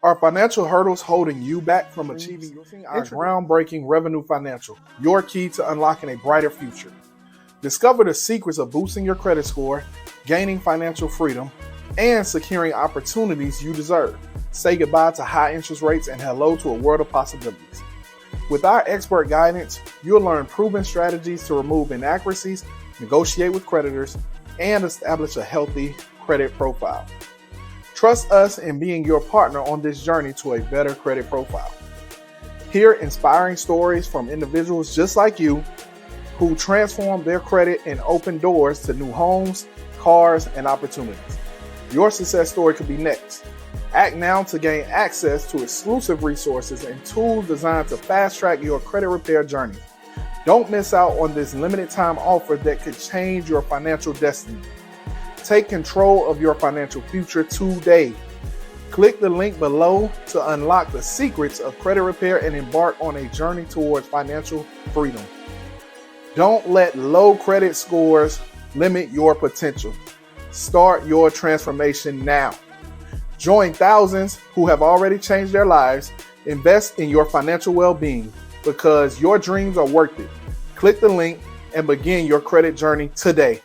Are financial hurdles holding you back from achieving our groundbreaking Revenue Financial, your key to unlocking a brighter future? Discover the secrets of boosting your credit score, gaining financial freedom, and securing opportunities you deserve. Say goodbye to high interest rates and hello to a world of possibilities. With our expert guidance, you'll learn proven strategies to remove inaccuracies, negotiate with creditors, and establish a healthy credit profile. Trust us in being your partner on this journey to a better credit profile. Hear inspiring stories from individuals just like you who transform their credit and open doors to new homes, cars, and opportunities. Your success story could be next. Act now to gain access to exclusive resources and tools designed to fast-track your credit repair journey. Don't miss out on this limited time offer that could change your financial destiny. Take control of your financial future today. Click the link below to unlock the secrets of credit repair and embark on a journey towards financial freedom. Don't let low credit scores limit your potential. Start your transformation now. Join thousands who have already changed their lives. Invest in your financial well-being because your dreams are worth it. Click the link and begin your credit journey today.